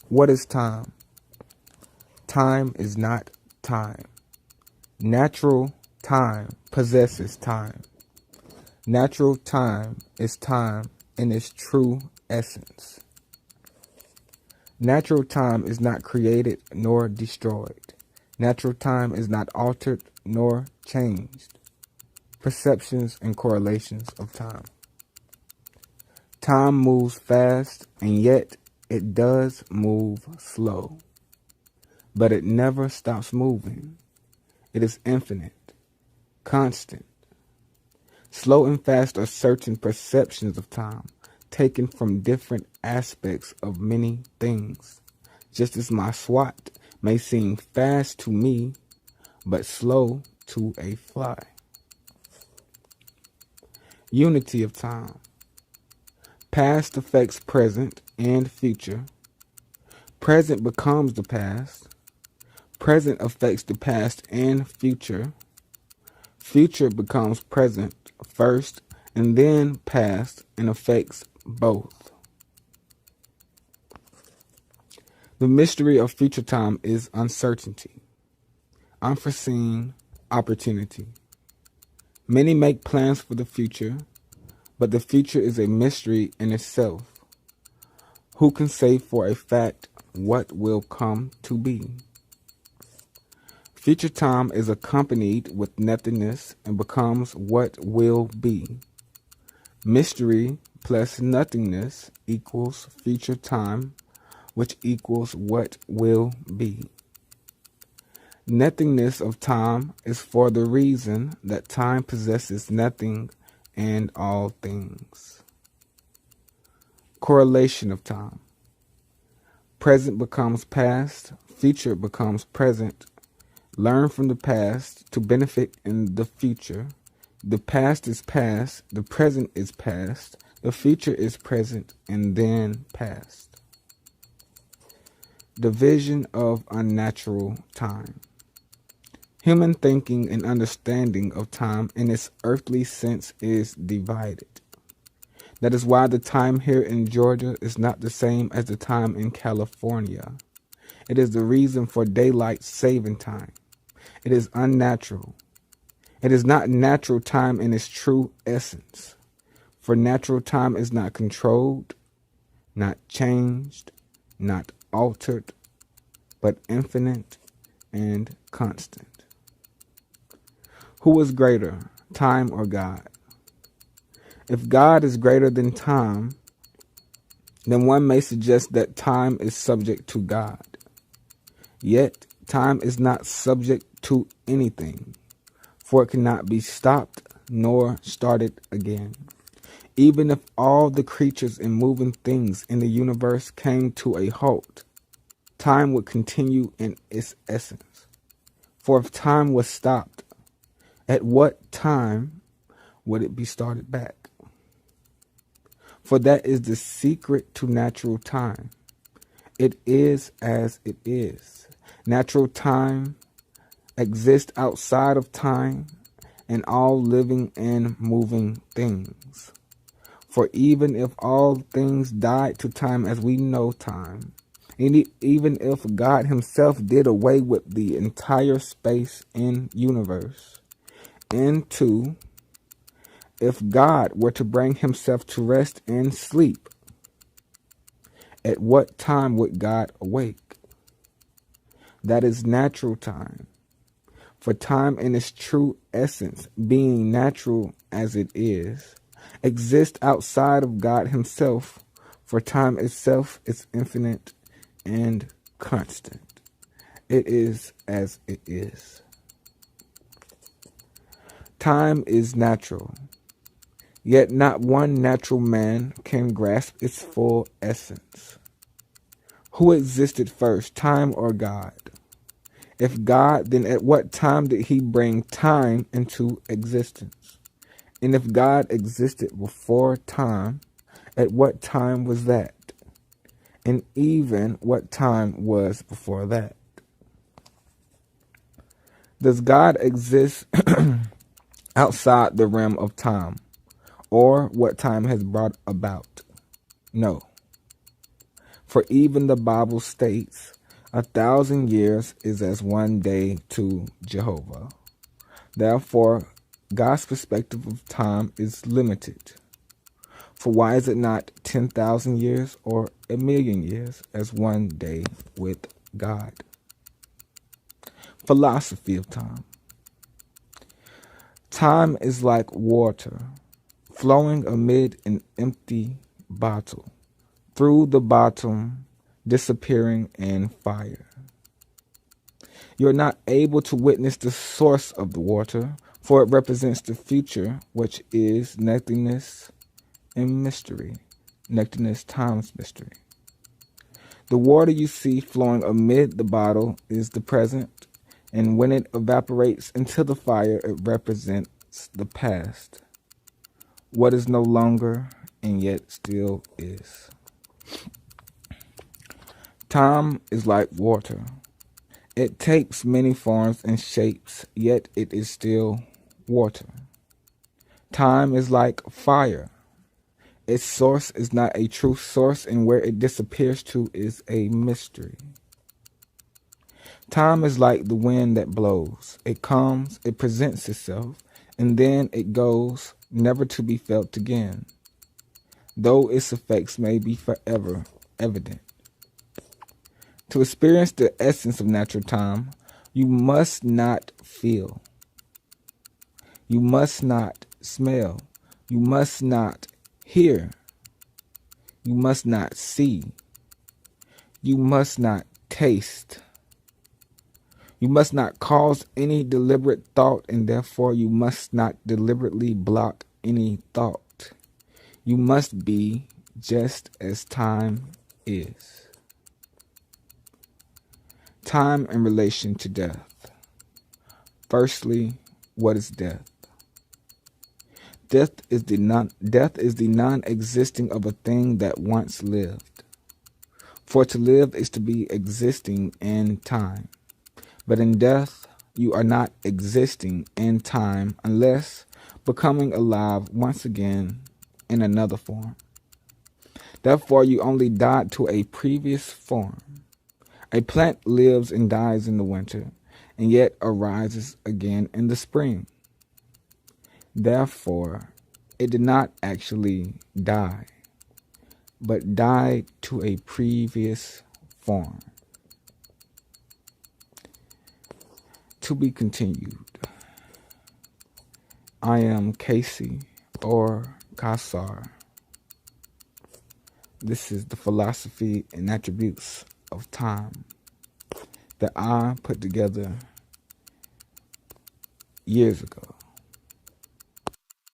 What is time? Time is not time. Natural time possesses time. Natural time is time in its true essence. Natural time is not created nor destroyed. Natural time is not altered nor changed. Perceptions and correlations of time. Time moves fast, and yet it does move slow. But it never stops moving. It is infinite, constant. Slow and fast are certain perceptions of time, taken from different aspects of many things. Just as my SWAT may seem fast to me, but slow to a fly. Unity of time. Past affects present and future. Present becomes the past. Present affects the past and future. Future becomes present first and then past and affects both. The mystery of future time is uncertainty, unforeseen opportunity. Many make plans for the future, but the future is a mystery in itself. Who can say for a fact what will come to be? Future time is accompanied with nothingness and becomes what will be. Mystery plus nothingness equals future time, which equals what will be. Nothingness of time is for the reason that time possesses nothing and all things. Correlation of time. Present becomes past, future becomes present. Learn from the past to benefit in the future. The past is past, the present is past, the future is present, and then past. Division of unnatural time. Human thinking and understanding of time in its earthly sense is divided. That is why the time here in Georgia is not the same as the time in California. It is the reason for daylight saving time. It is unnatural. It is not natural time in its true essence. For natural time is not controlled, not changed, not altered, but infinite and constant. Who is greater, time or God? If God is greater than time, then one may suggest that time is subject to God. Yet, time is not subject to anything, for it cannot be stopped nor started again. Even if all the creatures and moving things in the universe came to a halt, time would continue in its essence. For if time was stopped, at what time would it be started back? For that is the secret to natural time. It is as it is. Natural time exists outside of time and all living and moving things. For even if all things died to time as we know time, and even if God himself did away with the entire space and universe, and two, if God were to bring himself to rest and sleep, at what time would God awake? That is natural time. For time in its true essence, being natural as it is, exists outside of God himself, for time itself is infinite and constant. It is as it is. Time is natural, yet not one natural man can grasp its full essence. Who existed first, time or God? If God, then at what time did he bring time into existence? And if God existed before time, at what time was that? And even what time was before that? Does God exist outside the realm of time, or what time has brought about? No. For even the Bible states, 1,000 years is as one day to Jehovah. Therefore, God's perspective of time is limited. For why is it not 10,000 years or 1,000,000 years as one day with God? Philosophy of time. Time is like water flowing amid an empty bottle, through the bottom disappearing in fire. You are not able to witness the source of the water, for it represents the future, which is nothingness and mystery. Nothingness times mystery. The water you see flowing amid the bottle is the present, and when it evaporates into the fire, it represents the past. What is no longer and yet still is. Time is like water. It takes many forms and shapes, yet it is still water. Time is like fire. Its source is not a true source, and where it disappears to is a mystery. Time is like the wind that blows. It comes, it presents itself, and then it goes, never to be felt again, though its effects may be forever evident. To experience the essence of natural time, you must not feel. You must not smell. You must not hear. You must not see. You must not taste. You must not cause any deliberate thought, and therefore you must not deliberately block any thought. You must be just as time is. Time in relation to death. Firstly, what is death? Death is the non-existing of a thing that once lived. For to live is to be existing in time. But in death, you are not existing in time unless becoming alive once again in another form. Therefore, you only died to a previous form. A plant lives and dies in the winter, and yet arises again in the spring. Therefore, it did not actually die, but died to a previous form. To be continued. I am Kasey or Kasar. This is the philosophy and attributes of time that I put together years ago.